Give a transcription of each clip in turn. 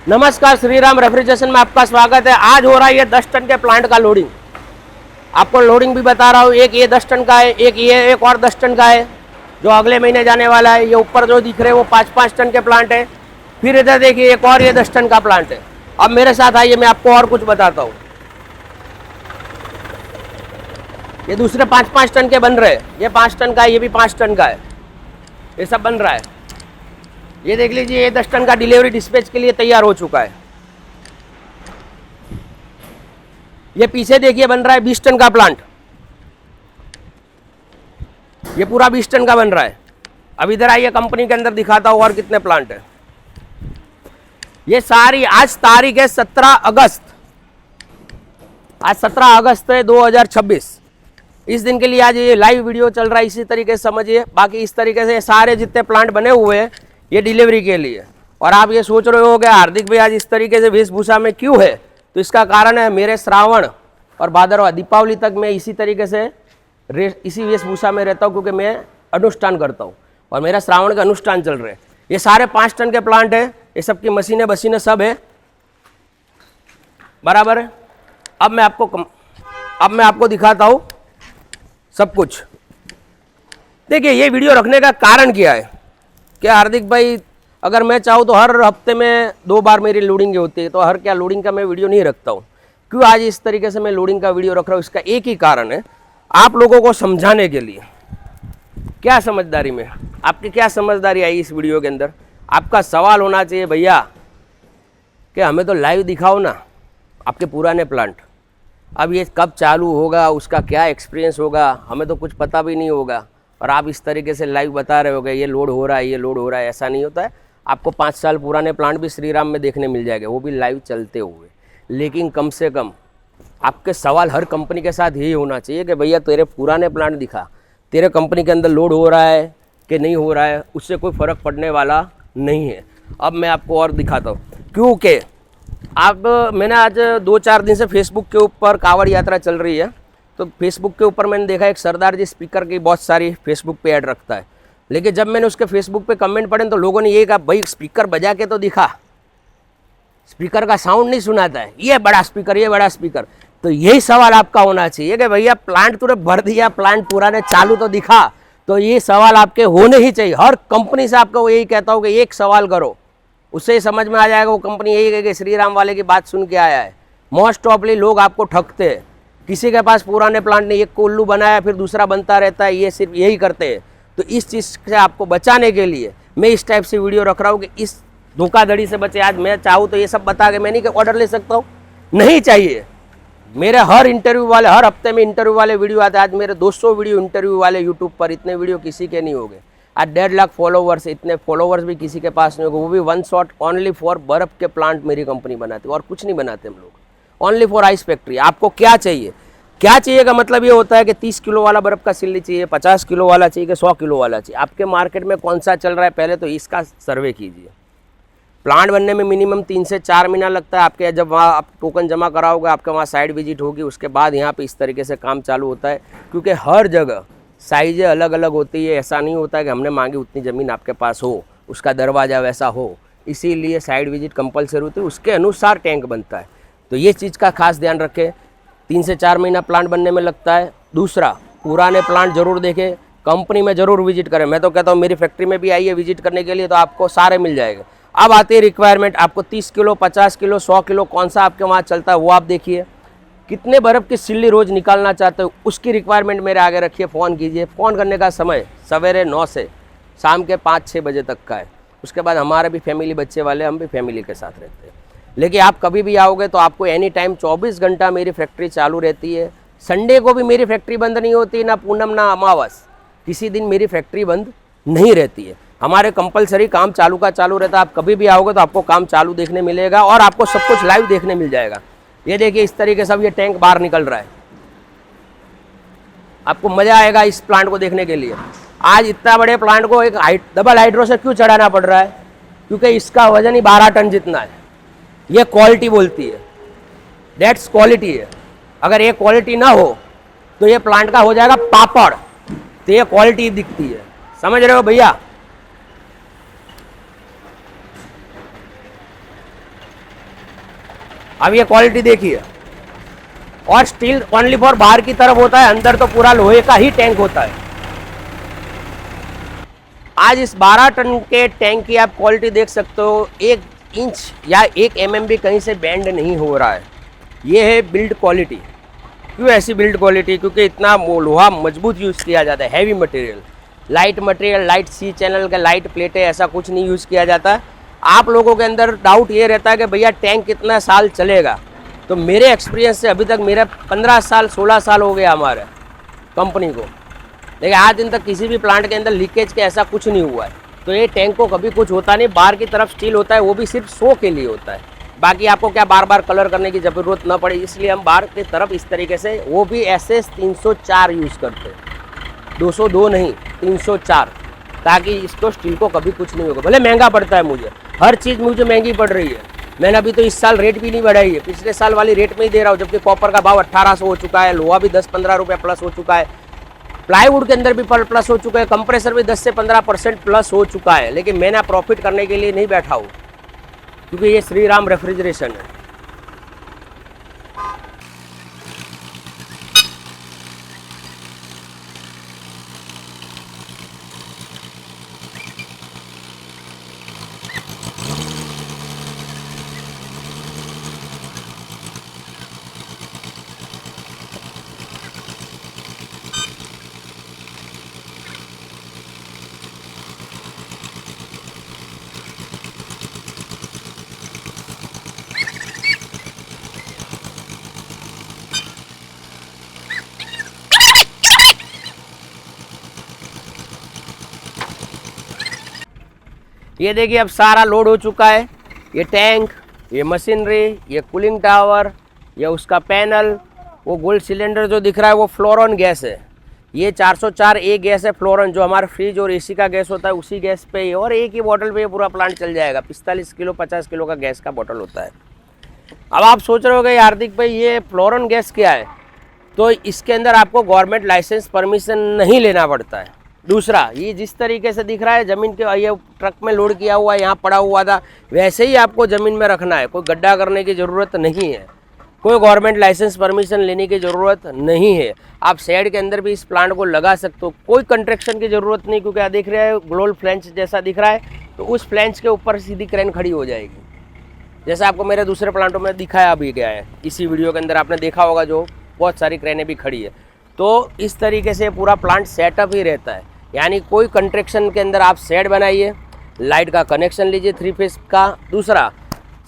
नमस्कार, श्रीराम रेफ्रिजरेशन में आपका स्वागत है। आज हो रहा है ये 10 टन के प्लांट का लोडिंग। आपको लोडिंग भी बता रहा हूँ। एक ये 10 टन का है, एक और 10 टन का है जो अगले महीने जाने वाला है। ये ऊपर जो दिख रहे हैं वो 5-5 टन के प्लांट है। फिर इधर देखिए एक और ये 10 टन का प्लांट है। अब मेरे साथ आइए, मैं आपको और कुछ बताता हूँ। ये दूसरे 5-5 टन के बन रहे हैं। ये 5 टन का है, ये भी 5 टन का है। ये सब बन रहा है। ये देख लीजिए, ये 10 टन का डिलीवरी डिस्पैच के लिए तैयार हो चुका है। ये पीछे देखिए बन रहा है 20 टन का प्लांट। ये पूरा 20 टन का बन रहा है। अब इधर आइए, कंपनी के अंदर दिखाता हूँ और कितने प्लांट है। ये सारी, आज तारीख है 17 अगस्त। आज 17 अगस्त है 2026। इस दिन के लिए आज ये लाइव वीडियो चल रहा है, इसी तरीके से समझिए। बाकी इस तरीके से सारे जितने प्लांट बने हुए हैं ये डिलीवरी के लिए। और आप ये सोच रहे होंगे हार्दिक भाई आज इस तरीके से वेशभूषा में क्यों है, तो इसका कारण है मेरे श्रावण और भादरवा दीपावली तक मैं इसी तरीके से इसी वेशभूषा में रहता हूँ, क्योंकि मैं अनुष्ठान करता हूँ और मेरा श्रावण का अनुष्ठान चल रहे हैं। ये सारे 5 टन के प्लांट है। ये सबकी मशीनें बसीनें सब है, बराबर है। अब मैं आपको दिखाता हूँ सब कुछ। देखिए, ये वीडियो रखने का कारण क्या है कि हार्दिक भाई अगर मैं चाहूँ तो हर हफ्ते में 2 बार मेरी लोडिंग होती है, तो हर क्या लोडिंग का मैं वीडियो नहीं रखता हूँ। क्यों आज इस तरीके से मैं लोडिंग का वीडियो रख रहा हूँ, इसका एक ही कारण है, आप लोगों को समझाने के लिए। क्या समझदारी में, आपकी क्या समझदारी आई इस वीडियो के अंदर। आपका सवाल होना चाहिए भैया कि हमें तो लाइव दिखाओ ना आपके पुराने प्लांट। अब ये कब चालू होगा, उसका क्या एक्सपीरियंस होगा, हमें तो कुछ पता भी नहीं होगा। और आप इस तरीके से लाइव बता रहे होगे ये लोड हो रहा है, ये लोड हो रहा है। ऐसा नहीं होता है। आपको 5 साल पुराने प्लांट भी श्रीराम में देखने मिल जाएंगे, वो भी लाइव चलते हुए। लेकिन कम से कम आपके सवाल हर कंपनी के साथ यही होना चाहिए कि भैया तेरे पुराने प्लांट दिखा, तेरे कंपनी के अंदर लोड हो रहा है कि नहीं हो रहा है। उससे कोई फ़र्क पड़ने वाला नहीं है। अब मैं आपको और दिखाता हूँ, क्योंकि मैंने आज 2-4 दिन से फेसबुक के ऊपर कांवड़ यात्रा चल रही है, तो फेसबुक के ऊपर मैंने देखा एक सरदार जी स्पीकर की बहुत सारी फेसबुक पे ऐड रखता है। लेकिन जब मैंने उसके फेसबुक पे कमेंट पढ़े तो लोगों ने ये कहा भाई स्पीकर बजा के तो दिखा, स्पीकर का साउंड नहीं सुनाता है, ये बड़ा स्पीकर, ये बड़ा स्पीकर। तो यही सवाल आपका होना चाहिए कि भैया प्लांट तूने भर दिया, प्लांट पुराने चालू तो दिखा। तो ये सवाल आपके होने ही चाहिए। हर कंपनी से आपको यही कहता हूँ कि एक सवाल करो, उससे ही समझ में आ जाएगा वो कंपनी यही कहेगी श्रीराम वाले की बात सुन के आया है। मोस्ट ऑफली लोग आपको ठगते हैं। किसी के पास पुराने प्लांट ने एक कोल्लू बनाया फिर दूसरा बनता रहता है, ये सिर्फ यही करते हैं। तो इस चीज़ से आपको बचाने के लिए मैं इस टाइप से वीडियो रख रहा हूँ कि इस धोखाधड़ी से बचे। आज मैं चाहूँ तो ये सब बता के मैं नहीं ऑर्डर ले सकता हूँ, नहीं चाहिए। मेरे हर इंटरव्यू वाले, हर हफ्ते में इंटरव्यू वाले वीडियो आते हैं। आज मेरे 200 वीडियो इंटरव्यू वाले यूट्यूब पर, इतने वीडियो किसी के नहीं हो गए। आज 1.5 लाख फॉलोवर्स, इतने फॉलोवर्स भी किसी के पास नहीं होगा। वो भी 1 शॉट ओनली फॉर बर्फ़ के प्लांट मेरी कंपनी बनाती है, और कुछ नहीं बनाते हम लोग, ओनली फॉर आइस फैक्ट्री। आपको क्या चाहिए, क्या चाहिए का मतलब ये होता है कि 30 किलो वाला बर्फ़ का सिल्ली चाहिए, 50 किलो वाला चाहिए कि 100 किलो वाला चाहिए। आपके मार्केट में कौन सा चल रहा है, पहले तो इसका सर्वे कीजिए। प्लांट बनने में मिनिमम 3 से 4 महीना लगता है। आपके जब वहाँ आप टोकन जमा कराओगे, आपके वहाँ साइट विजिट होगी, उसके बाद यहाँ पे इस तरीके से काम चालू होता है। क्योंकि हर जगह साइज़ें अलग अलग होती है। ऐसा नहीं होता है कि हमने मांगी उतनी ज़मीन आपके पास हो, उसका दरवाज़ा वैसा हो। इसीलिए साइट विजिट कंपलसरी होती है, उसके अनुसार टैंक बनता है। तो ये चीज़ का खास ध्यान रखें। 3 से 4 महीना प्लांट बनने में लगता है। दूसरा, पुराने प्लांट जरूर देखें, कंपनी में ज़रूर विजिट करें। मैं तो कहता हूँ मेरी फैक्ट्री में भी आइए विजिट करने के लिए, तो आपको सारे मिल जाएंगे। अब आती है रिक्वायरमेंट, आपको 30 किलो, 50 किलो, 100 किलो कौन सा आपके वहाँ चलता है वो आप देखिए। कितने बर्फ़ की सिल्ली रोज़ निकालना चाहते हो, उसकी रिक्वायरमेंट मेरे आगे रखिए, फ़ोन कीजिए। फ़ोन करने का समय सवेरे 9 से शाम के 5-6 बजे तक का है। उसके बाद हमारे भी फैमिली बच्चे वाले, हम भी फैमिली के साथ रहते हैं। लेकिन आप कभी भी आओगे तो आपको एनी टाइम 24 घंटा मेरी फैक्ट्री चालू रहती है। संडे को भी मेरी फैक्ट्री बंद नहीं होती, ना पूनम ना अमावस, किसी दिन मेरी फैक्ट्री बंद नहीं रहती है। हमारे कंपलसरी काम चालू का चालू रहता है। आप कभी भी आओगे तो आपको काम चालू देखने मिलेगा और आपको सब कुछ लाइव देखने मिल जाएगा। ये देखिए इस तरीके से अब ये टैंक बाहर निकल रहा है। आपको मज़ा आएगा इस प्लांट को देखने के लिए। आज इतना बड़े प्लांट को एक डबल हाइड्रो से क्यों चढ़ाना पड़ रहा है, क्योंकि इसका वजन ही 12 टन जितना है। ये क्वालिटी बोलती है, दैट्स क्वालिटी है। अगर ये क्वालिटी ना हो तो ये प्लांट का हो जाएगा पापड़। तो ये क्वालिटी दिखती है, समझ रहे हो भैया। अब ये क्वालिटी देखिए, और स्टील ओनली फॉर बाहर की तरफ होता है, अंदर तो पूरा लोहे का ही टैंक होता है। आज इस 12 टन के टैंक की आप क्वालिटी देख सकते हो, 1 इंच या 1 mm भी कहीं से बेंड नहीं हो रहा है। ये है बिल्ड क्वालिटी। क्यों ऐसी बिल्ड क्वालिटी? क्योंकि इतना लोहा मजबूत यूज़ किया जाता है, हैवी मटेरियल, लाइट सी चैनल का लाइट प्लेटें, ऐसा कुछ नहीं यूज़ किया जाता। आप लोगों के अंदर डाउट ये रहता है कि भैया टैंक कितना साल चलेगा, तो मेरे एक्सपीरियंस से अभी तक मेरा 15 साल 16 साल हो गया हमारे कंपनी को, लेकिन आज दिन तक किसी भी प्लांट के अंदर लीकेज के ऐसा कुछ नहीं हुआ है। तो ये टैंक को कभी कुछ होता नहीं। बाहर की तरफ स्टील होता है, वो भी सिर्फ शो के लिए होता है, बाकी आपको क्या बार बार कलर करने की ज़रूरत ना पड़े, इसलिए हम बाहर की तरफ इस तरीके से, वो भी SS 304 यूज़ करते हैं, 202 नहीं 304, ताकि इसको स्टील को कभी कुछ नहीं होगा। भले महंगा पड़ता है, मुझे हर चीज़ मुझे महंगी पड़ रही है, मैंने अभी तो इस साल रेट भी नहीं बढ़ाई है, पिछले साल वाली रेट में ही दे रहा हूँ, जबकि कॉपर का भाव 1800 हो चुका है, लोहा भी 10-15 रुपये प्लस हो चुका है, प्लाईवुड के अंदर भी प्लस हो चुका है, कंप्रेसर भी 10 से 15% प्लस हो चुका है। लेकिन मैंने प्रॉफिट करने के लिए नहीं बैठा हूँ, क्योंकि ये श्री राम रेफ्रिजरेशन है। ये देखिए अब सारा लोड हो चुका है, ये टैंक, ये मशीनरी, ये कूलिंग टावर, ये उसका पैनल, वो गोल्ड सिलेंडर जो दिख रहा है वो फ्लोरॉन गैस है। ये 404A गैस है फ्लोरॉन, जो हमारा फ्रिज और AC का गैस होता है, उसी गैस पे ही, और एक ही बॉटल पे ये पूरा प्लांट चल जाएगा। 45 किलो 50 किलो का गैस का बॉटल होता है। अब आप सोच रहे होगे हार्दिक भाई ये फ्लोरॉन गैस क्या है, तो इसके अंदर आपको गवर्नमेंट लाइसेंस परमिशन नहीं लेना पड़ता है। दूसरा, ये जिस तरीके से दिख रहा है ज़मीन के, ये ट्रक में लोड किया हुआ है, यहाँ पड़ा हुआ था, वैसे ही आपको ज़मीन में रखना है, कोई गड्ढा करने की ज़रूरत नहीं है, कोई गवर्नमेंट लाइसेंस परमिशन लेने की ज़रूरत नहीं है। आप शेड के अंदर भी इस प्लांट को लगा सकते हो, कोई कंस्ट्रक्शन की ज़रूरत नहीं, क्योंकि आप देख रहे हैं ग्लोल फ्लैंच जैसा दिख रहा है, तो उस फ्लैंच के ऊपर सीधी क्रेन खड़ी हो जाएगी, जैसा आपको मेरे दूसरे प्लांटों में दिखाया भी गया है। इसी वीडियो के अंदर आपने देखा होगा, जो बहुत सारी क्रेनें भी खड़ी है। तो इस तरीके से पूरा प्लांट सेटअप ही रहता है, यानी कोई कंस्ट्रक्शन के अंदर आप शेड बनाइए, लाइट का कनेक्शन लीजिए 3 फेस का। दूसरा,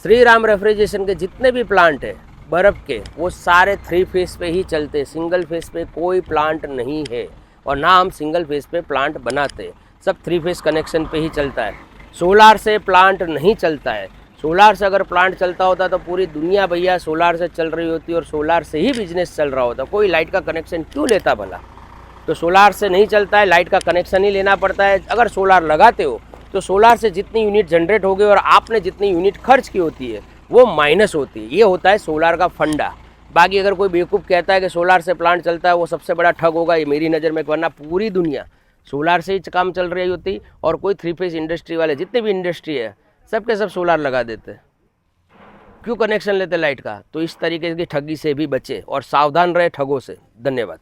श्री राम रेफ्रिजरेशन के जितने भी प्लांट है बर्फ़ के, वो सारे 3 फेस पे ही चलते हैं, सिंगल फेस पे कोई प्लांट नहीं है, और ना हम सिंगल फेस पे प्लांट बनाते, सब 3 फेस कनेक्शन पे ही चलता है। सोलार से प्लांट नहीं चलता है। सोलार से अगर प्लांट चलता होता तो पूरी दुनिया भैया सोलार से चल रही होती, और सोलार से ही बिजनेस चल रहा होता, कोई लाइट का कनेक्शन क्यों लेता भला? तो सोलार से नहीं चलता है, लाइट का कनेक्शन ही लेना पड़ता है। अगर सोलार लगाते हो तो सोलार से जितनी यूनिट जनरेट होगी और आपने जितनी यूनिट खर्च की होती है वो माइनस होती है। ये होता है सोलार का फंडा। बाकी अगर कोई बेवकूफ़ कहता है कि सोलार से प्लांट चलता है, वो सबसे बड़ा ठग होगा, ये मेरी नज़र में, वरना पूरी दुनिया सोलार से ही काम चल रही होती। और कोई 3 फेस इंडस्ट्री वाले जितने भी इंडस्ट्री है सबके सब सोलार लगा देते, क्यों कनेक्शन लेते लाइट का? तो इस तरीके की ठगी से भी बचे और सावधान रहे ठगों से। धन्यवाद।